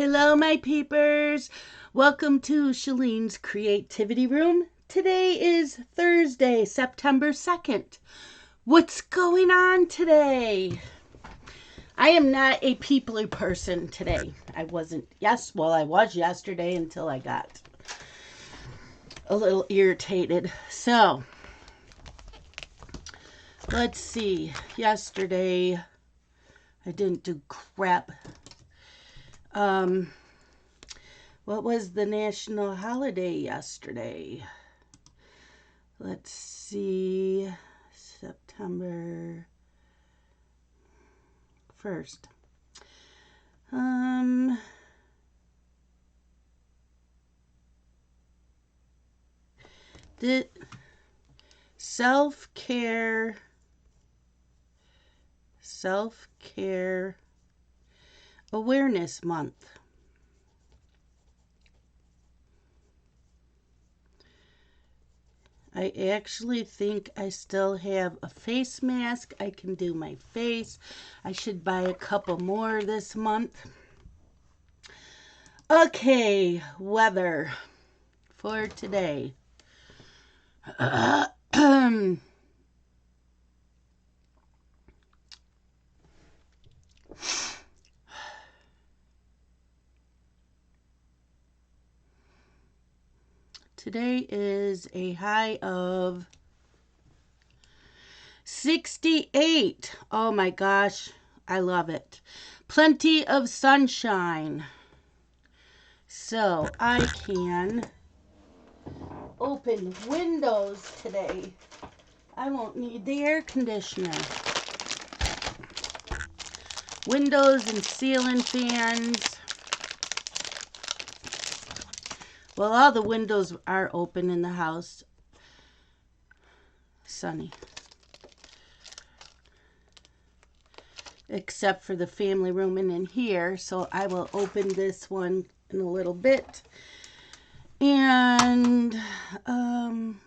Hello, my peepers. Welcome to Shalene's Creativity Room. Today is Thursday, September 2nd. What's going on today? I am not a peoply person today. I wasn't, I was yesterday until I got a little irritated. So, let's see. Yesterday, I didn't do crap. What was the national holiday yesterday? Let's see. September 1st. The self-care awareness month. I actually think I still have a face mask. I can do my face. I should buy a couple more this month. Okay, weather for today. Today is a high of 68. Oh my gosh, I love it. Plenty of sunshine. So I can open windows today. I won't need the air conditioner. Windows and ceiling fans. Well, all the windows are open in the house. Sunny. Except for the family room and in here. So I will open this one in a little bit. And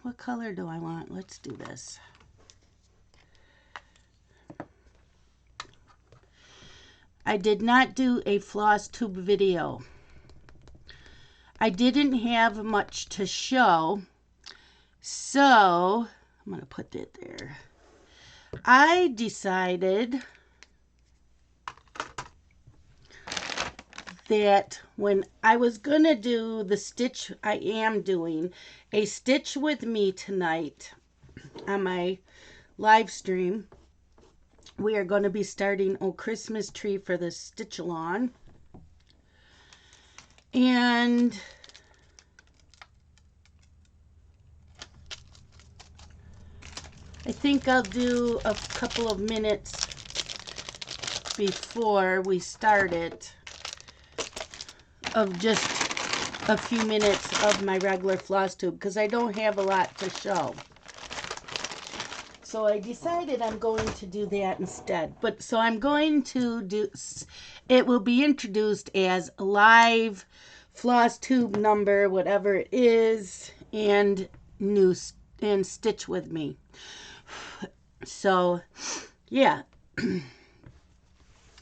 what color do I want? Let's do this. I did not do a floss tube video. I didn't have much to show, so I'm going to put it there. I decided that when I was going to do the stitch, I am doing a stitch with me tonight on my live stream. We are going to be starting a Christmas tree for the stitch along. And I think I'll do a couple of minutes before we start it of just a few minutes of my regular floss tube because I don't have a lot to show. So I decided I'm going to do that instead. So I'm going to do, it will be introduced as live floss tube number, whatever it is, and stitch with me. So, yeah.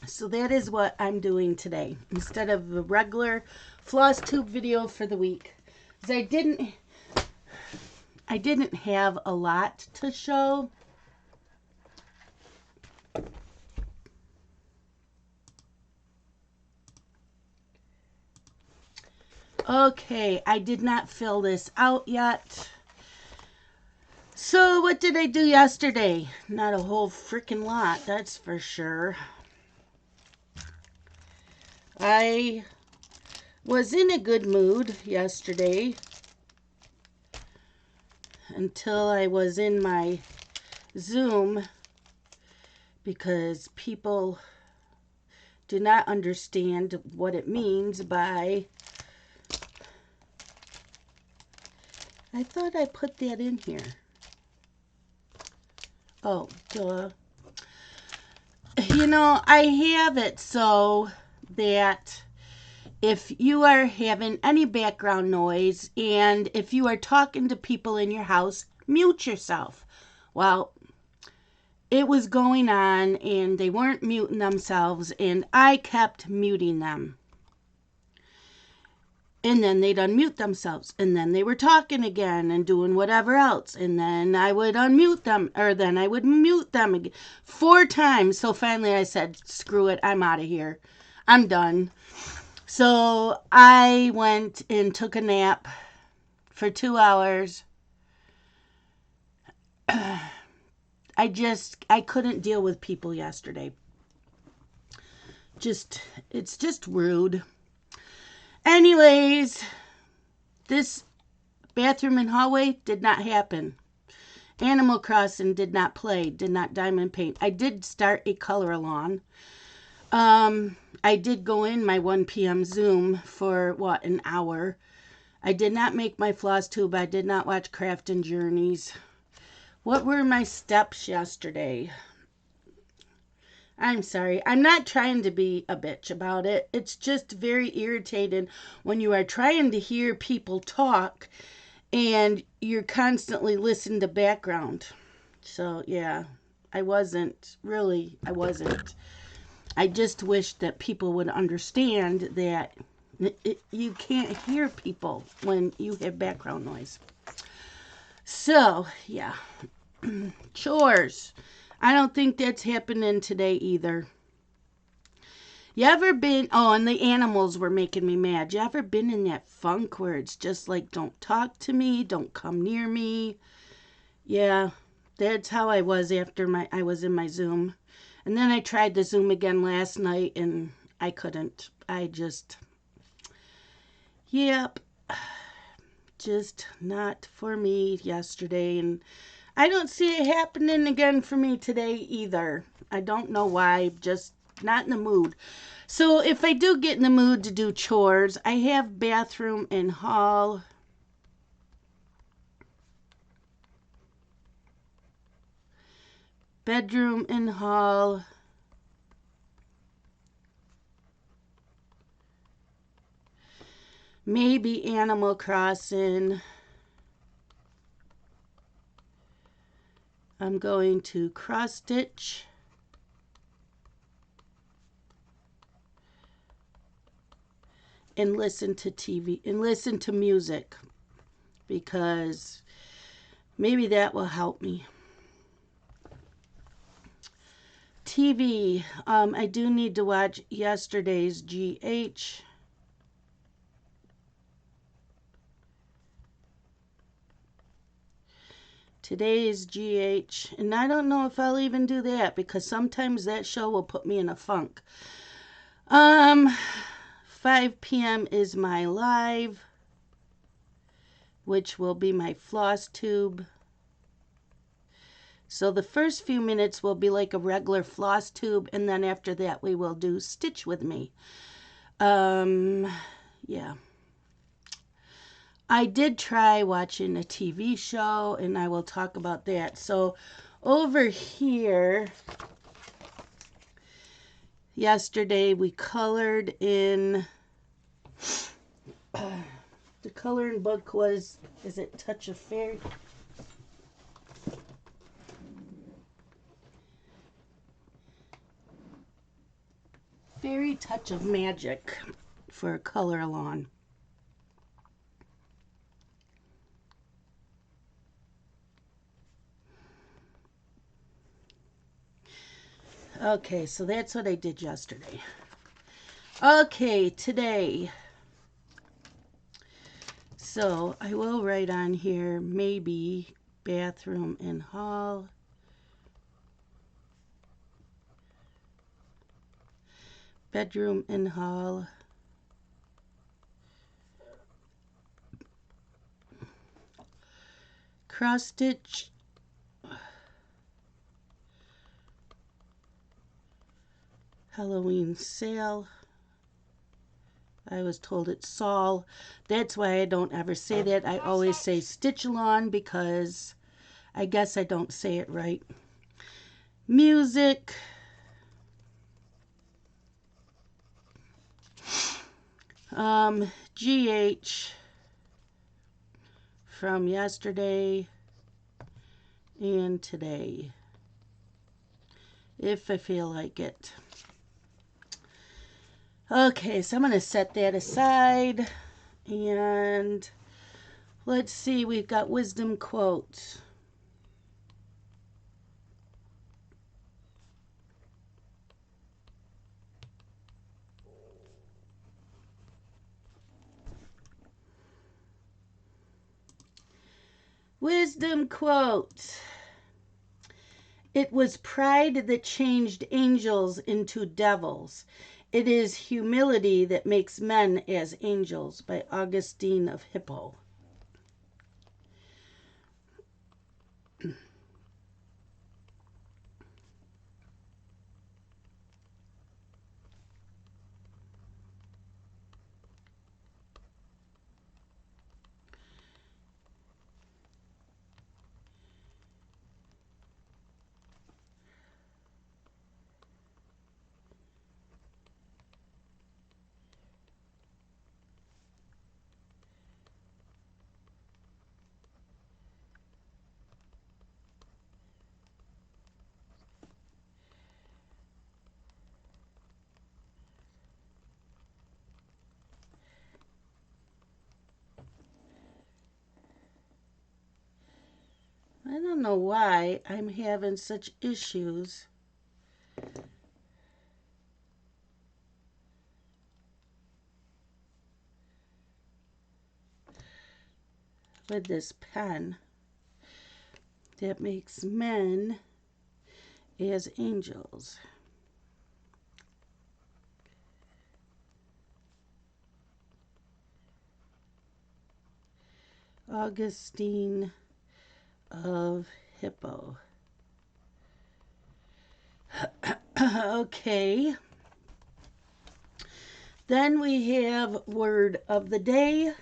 So that is what I'm doing today. Instead of the regular floss tube video for the week. Because I didn't have a lot to show. Okay, I did not fill this out yet. So what did I do yesterday? Not a whole freaking lot, that's for sure. I was in a good mood yesterday until I was in my Zoom because people do not understand what it means by... I thought I put that in here. Oh, duh. You know, I have it so that if you are having any background noise and if you are talking to people in your house, mute yourself. Well, it was going on and they weren't muting themselves and I kept muting them. And then they'd unmute themselves. And then they were talking again and doing whatever else. And then I would unmute them, or then I would mute them again 4 times. So finally I said, screw it, I'm out of here. I'm done. So I went and took a nap for 2 hours. I couldn't deal with people yesterday. It's just rude. Anyways, this bathroom and hallway did not happen. Animal Crossing did not play, did not diamond paint. I did start a color-along. I did go in my 1 p.m. Zoom for, an hour. I did not make my floss tube. I did not watch Craft and Journeys. What were my steps yesterday? I'm sorry. I'm not trying to be a bitch about it. It's just very irritating when you are trying to hear people talk and you're constantly listening to background. So, yeah, I wasn't. I just wish that people would understand that you can't hear people when you have background noise. So, yeah. Chores. I don't think that's happening today either. You ever been, and the animals were making me mad. You ever been in that funk where it's just like, don't talk to me, don't come near me? Yeah, that's how I was after I was in my Zoom. And then I tried the Zoom again last night and I couldn't. Yep, just not for me yesterday. And I don't see it happening again for me today either. I don't know why, just not in the mood. So if I do get in the mood to do chores, I have bathroom and hall. Bedroom and hall. Maybe Animal Crossing. I'm going to cross stitch. And listen to TV and listen to music because maybe that will help me. TV. I do need to watch yesterday's GH. Today's GH. And I don't know if I'll even do that because sometimes that show will put me in a funk. 5 p.m. is my live, which will be my floss tube. So the first few minutes will be like a regular floss tube, and then after that we will do Stitch with Me. Yeah. I did try watching a TV show, and I will talk about that. So over here, yesterday we colored in, the coloring book was, is it Touch of Fairy? Fairy Touch of Magic for a color along. Okay, so that's what I did yesterday. Okay, today. So I will write on here maybe bathroom and hall. Bedroom and hall. Cross stitch. Halloween sale. I was told it's Saul. That's why I don't ever say that. I always say stitch along because I guess I don't say it right. Music. GH from yesterday and today, if I feel like it. Okay, so I'm going to set that aside. And let's see, we've got wisdom quotes. Wisdom quote. It was pride that changed angels into devils. It is humility that makes men as angels, by Augustine of Hippo. I don't know why I'm having such issues with this pen that makes men as angels. Augustine of Hippo. Okay. Then we have word of the day.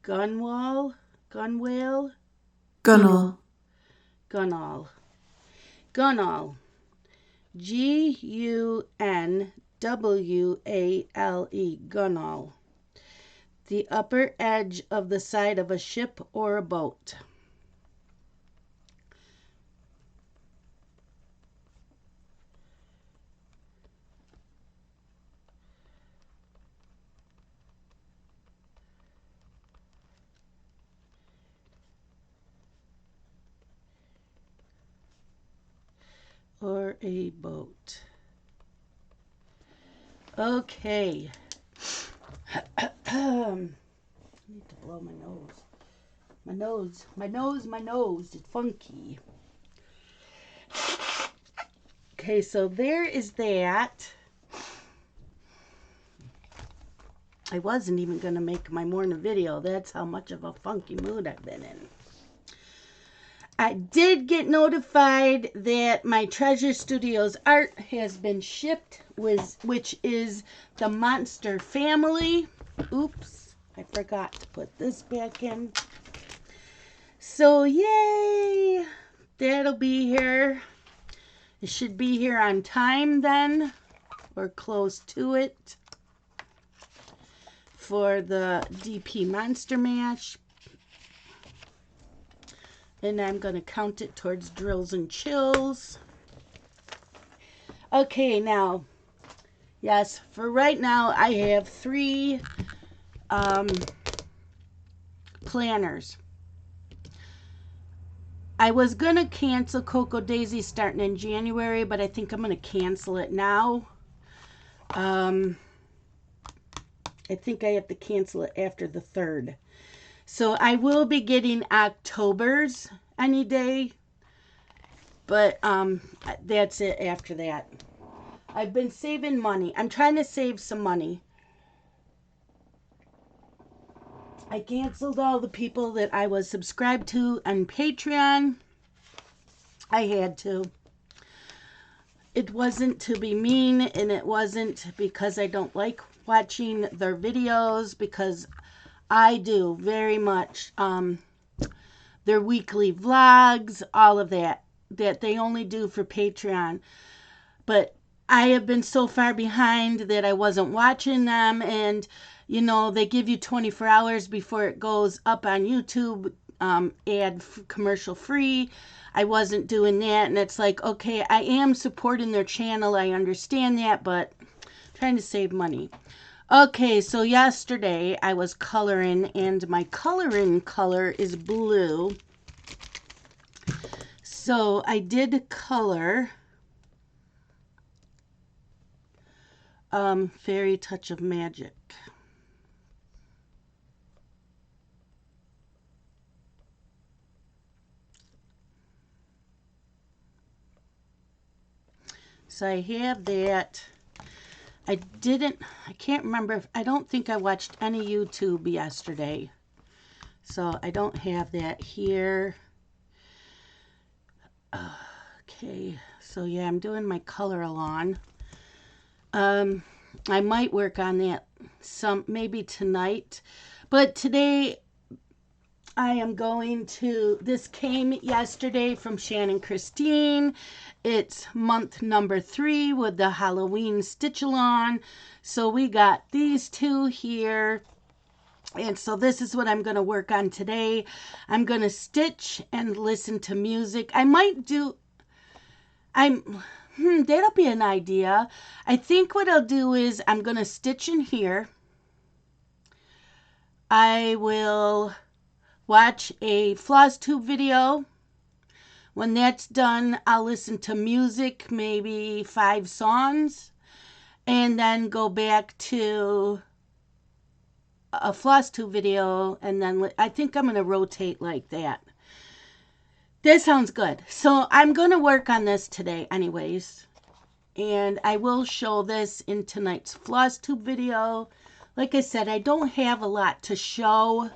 Gunwale. Gunwale. Gunnel. Gunwale. Gunwale. Gunwale. Gunwale. The upper edge of the side of a ship or a boat. Or a boat. Okay. I need to blow my nose. My nose is funky. Okay, so there is that. I wasn't even going to make my morning video. That's how much of a funky mood I've been in. I did get notified that my Treasure Studios art has been shipped, which is the Monster Family. Oops, I forgot to put this back in. So yay, that'll be here. It should be here on time then, or close to it, for the DP Monster Mash. And I'm going to count it towards Drills and Chills. Okay, now, yes, for right now, I have 3 planners. I was going to cancel Cocoa Daisy starting in January, but I think I'm going to cancel it now. I think I have to cancel it after the 3rd. So I will be getting October's any day, but that's it after that. I've been saving money. I'm trying to save some money. I canceled all the people that I was subscribed to on Patreon. I had to. It wasn't to be mean, and it wasn't because I don't like watching their videos, because I do very much. Their weekly vlogs, all of that they only do for Patreon. But I have been so far behind that I wasn't watching them, and you know, they give you 24 hours before it goes up on YouTube, ad commercial free. I wasn't doing that, and it's like, okay, I am supporting their channel. I understand that, but I'm trying to save money. Okay, so yesterday I was coloring, and my coloring color is blue. So I did color Fairy Touch of Magic. So I have that. I can't remember. I don't think I watched any YouTube yesterday. So I don't have that here. Okay, so yeah, I'm doing my color along. I might work on that maybe tonight. But today I am going to, this came yesterday from Shannon Christine. It's month number 3 with the Halloween stitch along. So we got these two here. And so this is what I'm going to work on today. I'm going to stitch and listen to music. I might do, that'll be an idea. I think what I'll do is I'm going to stitch in here. I will watch a floss tube video. When that's done, I'll listen to music, maybe 5 songs, and then go back to a floss tube video, and then I think I'm going to rotate like that. That sounds good. So I'm going to work on this today anyways, and I will show this in tonight's floss tube video. Like I said, I don't have a lot to show,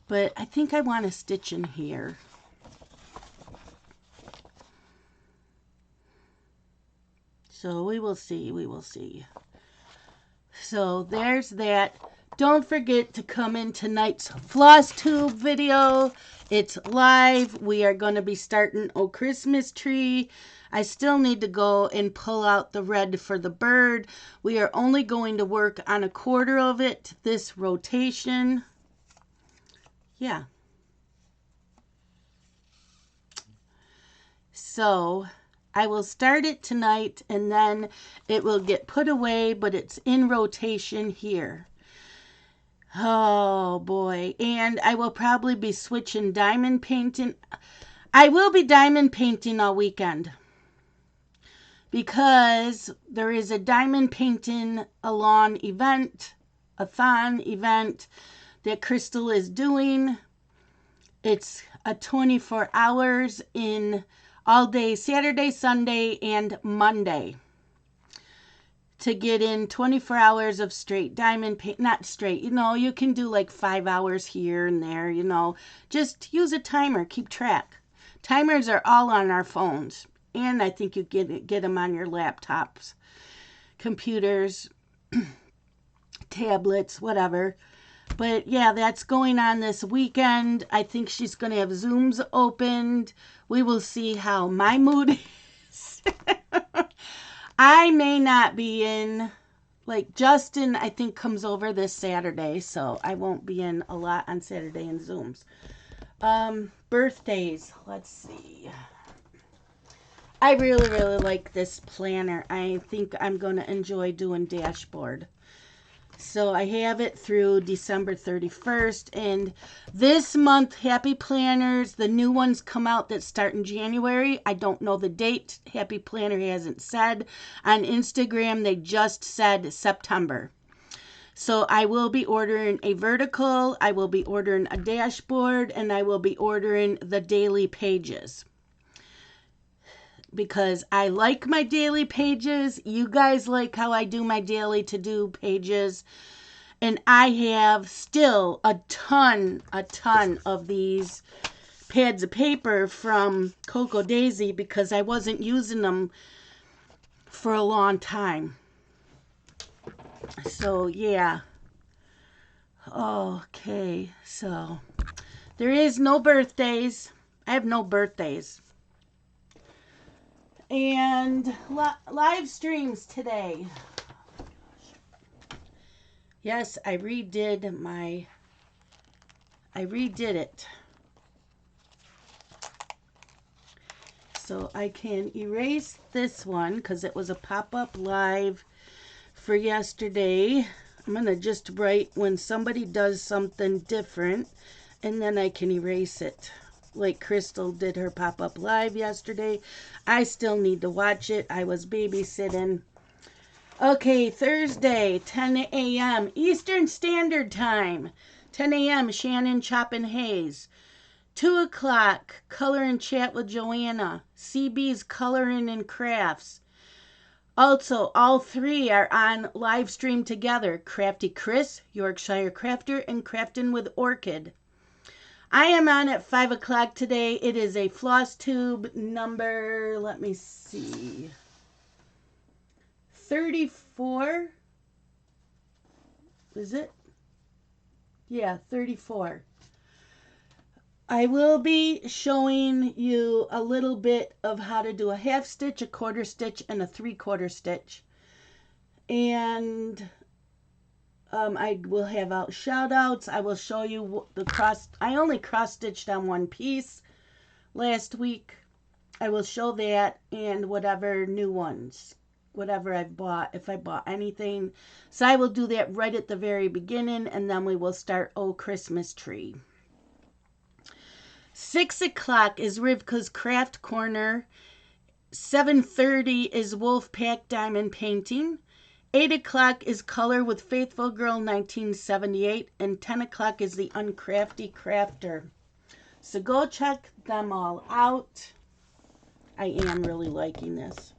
but I think I want to stitch in here. So we will see, we will see. So there's that. Don't forget to come in tonight's floss tube video. It's live. We are going to be starting a Christmas tree. I still need to go and pull out the red for the bird. We are only going to work on 1/4 of it this rotation. Yeah. So I will start it tonight, and then it will get put away, but it's in rotation here. Oh boy. And I will probably be switching diamond painting. I will be diamond painting all weekend, because there is a diamond painting along event, a thon event that Crystal is doing. It's a 24 hours in all day, Saturday, Sunday, and Monday, to get in 24 hours of straight diamond paint. Not straight, you know, you can do like 5 hours here and there, you know. Just use a timer, keep track. Timers are all on our phones, and I think you get them on your laptops, computers, tablets, whatever. But yeah, that's going on this weekend. I think she's going to have Zooms opened. We will see how my mood is. I may not be in. Like, Justin, I think, comes over this Saturday, so I won't be in a lot on Saturday in Zooms. Birthdays. Let's see. I really, really like this planner. I think I'm going to enjoy doing dashboard. So I have it through December 31st. And this month, Happy Planners, the new ones come out that start in January. I don't know the date. Happy Planner hasn't said. On Instagram, they just said September. So I will be ordering a vertical. I will be ordering a dashboard. And I will be ordering the daily pages, because I like my daily pages. You guys like how I do my daily to-do pages. And I have still a ton of these pads of paper from Cocoa Daisy, because I wasn't using them for a long time. So, yeah. Okay, so there is no birthdays. I have no birthdays. And live streams today. Yes, I redid my I redid it. So I can erase this one because it was a pop-up live for yesterday. I'm going to just write when somebody does something different, and then I can erase it. Like Crystal did her pop-up live yesterday. I still need to watch it. I was babysitting. Okay, Thursday, 10 a.m. Eastern Standard Time. 10 a.m. Shannon Choppin' Hayes. 2 o'clock, Color and Chat with Joanna. CB's Coloring and Crafts. Also, all three are on live stream together. Crafty Chris, Yorkshire Crafter, and Craftin' with Orchid. I am on at 5 o'clock today. It is a floss tube number, let me see, 34. Is it? Yeah, 34. I will be showing you a little bit of how to do a half stitch, a quarter stitch, and a 3/4 stitch. And I will have out shout outs. I will show you the cross. I only cross stitched on one piece last week. I will show that and whatever new ones, whatever I've bought, if I bought anything. So I will do that right at the very beginning, and then we will start Oh Christmas Tree. 6 o'clock is Rivka's Craft Corner. 7:30 is Wolfpack Diamond Painting. 8 o'clock is Color with Faithful Girl 1978, and 10 o'clock is the Uncrafty Crafter. So go check them all out. I am really liking this.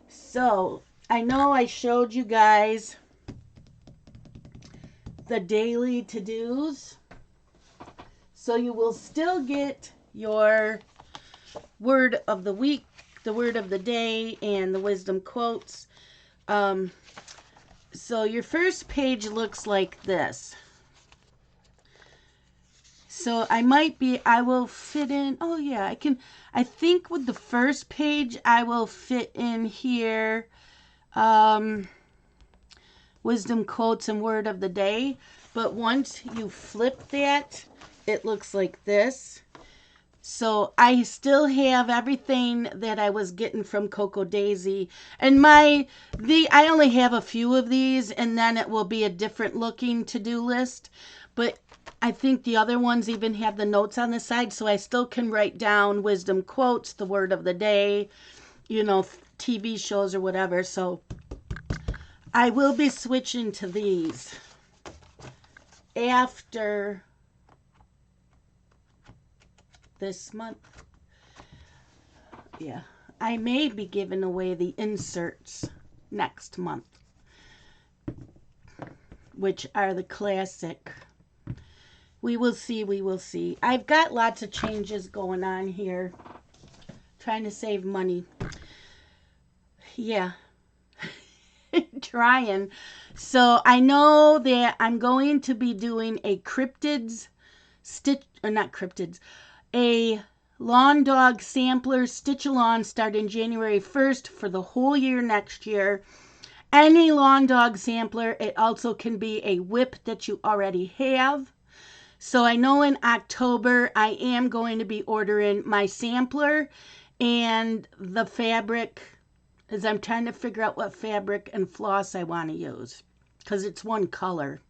So I know I showed you guys the daily to-dos. So you will still get your word of the week, the word of the day, and the wisdom quotes. So your first page looks like this. So I will fit in, oh yeah, I think with the first page, I will fit in here, wisdom quotes and word of the day. But once you flip that, it looks like this. So I still have everything that I was getting from Coco Daisy. And I only have a few of these, and then it will be a different looking to-do list. But I think the other ones even have the notes on the side, so I still can write down wisdom quotes, the word of the day, TV shows or whatever. So I will be switching to these after this month. Yeah, I may be giving away the inserts next month, which are the classic. We will see, we will see. I've got lots of changes going on here, trying to save money. Yeah, trying. So I know that I'm going to be doing a cryptids stitch, or not cryptids, a lawn dog sampler stitch-along starting January 1st for the whole year next year. Any lawn dog sampler. It also can be a whip that you already have. So I know in October I am going to be ordering my sampler and the fabric, as I'm trying to figure out what fabric and floss I want to use, because it's one color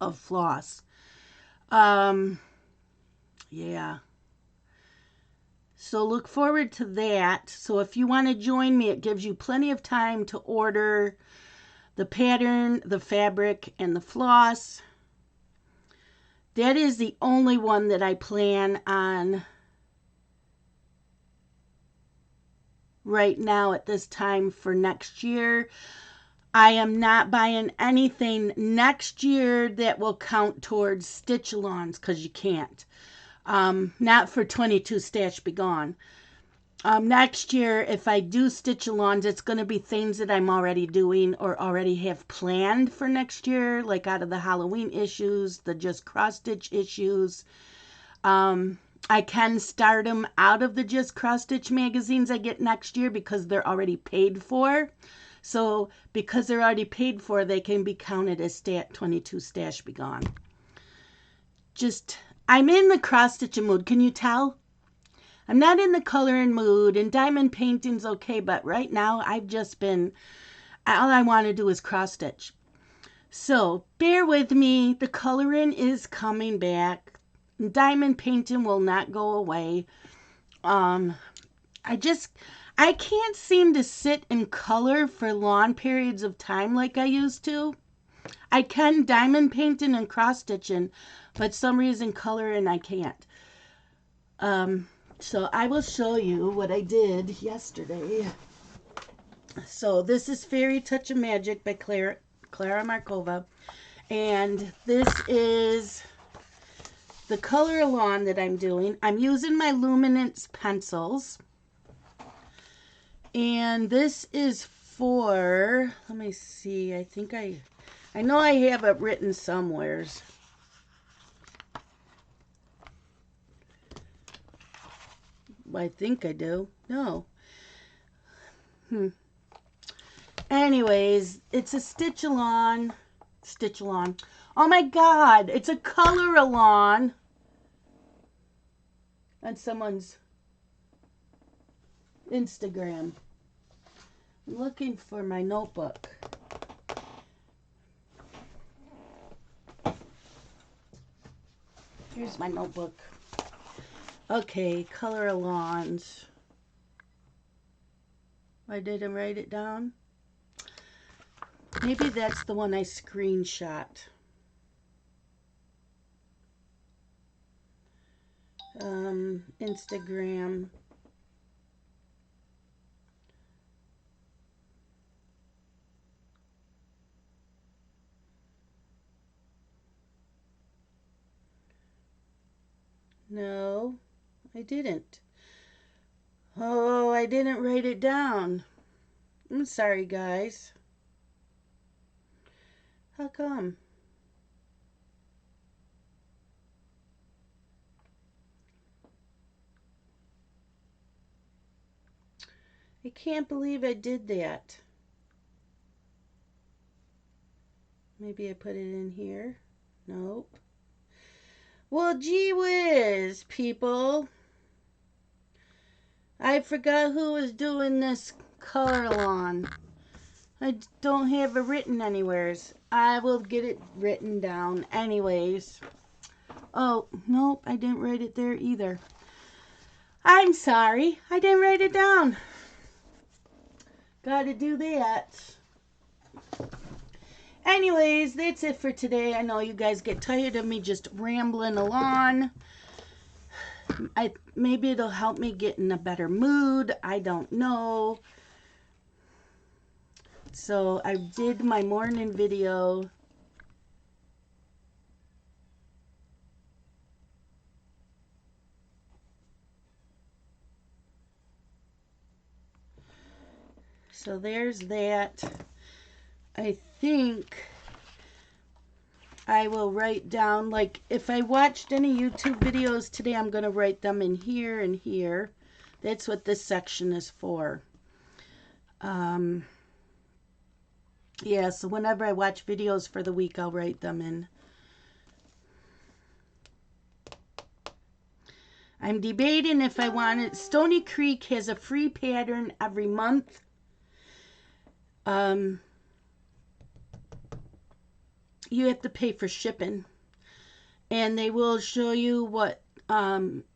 of floss. Yeah. So look forward to that. So if you want to join me, it gives you plenty of time to order the pattern, the fabric, and the floss. That is the only one that I plan on right now at this time for next year. I am not buying anything next year that will count towards stitch-alongs, because you can't. Not for 22 Stash Be Gone. Next year, if I do stitch-alongs, it's going to be things that I'm already doing or already have planned for next year, like out of the Halloween issues, the Just Cross Stitch issues. I can start them out of the Just Cross Stitch magazines I get next year because they're already paid for. So because they're already paid for, they can be counted as 22 Stash Be Gone. I'm in the cross-stitching mood. Can you tell? I'm not in the coloring mood, and diamond painting's okay, but right now I've just been, all I want to do is cross-stitch. So bear with me. The coloring is coming back. Diamond painting will not go away. I can't seem to sit and color for long periods of time like I used to. I can diamond painting and cross stitching, but some reason coloring I can't. So I will show you what I did yesterday. So this is Fairy Touch of Magic by Clara Markova, and this is the color along that I'm doing. I'm using my Luminance pencils, and this is for, let me see, I think I know I have it written somewheres. I think I do. No. Anyways, it's a stitch along. Oh my God, it's a color along on someone's Instagram. I'm looking for my notebook. Here's my notebook. Okay, color alongs. I didn't write it down. Maybe that's the one I screenshot. Instagram. No, I didn't. Oh, I didn't write it down. I'm sorry, guys. How come? I can't believe I did that. Maybe I put it in here. Nope. Well, gee whiz, people. I forgot who was doing this color along. I don't have it written anywheres. I will get it written down anyways. Oh, nope, I didn't write it there either. I'm sorry, I didn't write it down. Gotta do that. Anyways, that's it for today. I know you guys get tired of me just rambling along. Maybe it'll help me get in a better mood. I don't know. So I did my morning video. So there's that. I think I will write down, like, if I watched any YouTube videos today, I'm going to write them in here and here. That's what this section is for. Yeah, so whenever I watch videos for the week, I'll write them in. I'm debating if I want it. Stony Creek has a free pattern every month. You have to pay for shipping, and they will show you what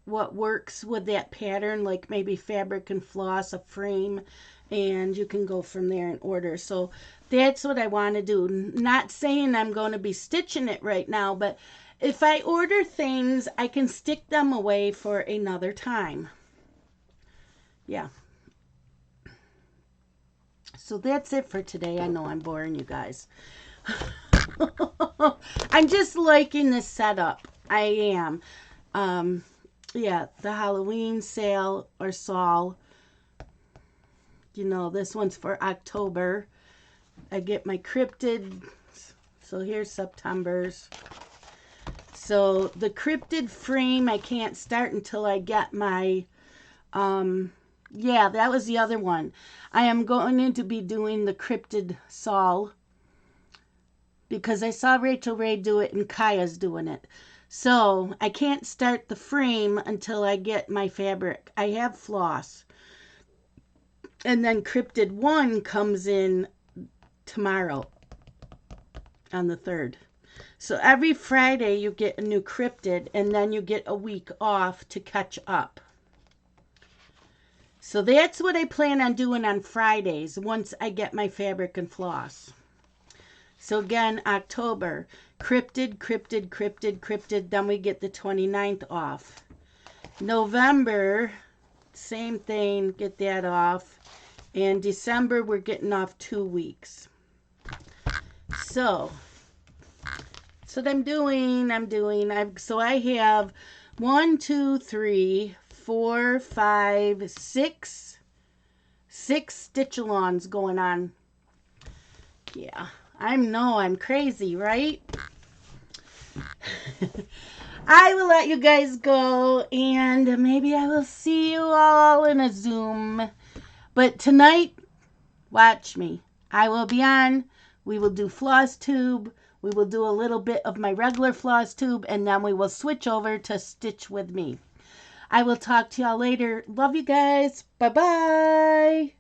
works with that pattern, like maybe fabric and floss, a frame, and you can go from there and order. So that's what I want to do. Not saying I'm going to be stitching it right now, but if I order things, I can stick them away for another time. Yeah. So that's it for today. I know I'm boring you guys. I'm just liking this setup. I am. Yeah, the Halloween sale or Saul. You know, this one's for October. I get my cryptid. So here's September's. So the cryptid frame I can't start until I get my Yeah, that was the other one. I am going to be doing the cryptid Saul because I saw Rachel Ray do it and Kaya's doing it. So I can't start the frame until I get my fabric. I have floss. And then Cryptid 1 comes in tomorrow on the 3rd. So every Friday you get a new cryptid and then you get a week off to catch up. So that's what I plan on doing on Fridays once I get my fabric and floss. So again, October, cryptid, cryptid, cryptid, cryptid, then we get the 29th off. November, same thing, get that off. And December, we're getting off 2 weeks. So that's what I'm doing. So I have 1, 2, 3, 4, 5, 6 stitch-alongs going on. Yeah, I'm crazy, right? I will let you guys go, and maybe I will see you all in a Zoom. But tonight, watch me. I will be on. We will do floss tube. We will do a little bit of my regular floss tube, and then we will switch over to Stitch With Me. I will talk to y'all later. Love you guys. Bye-bye.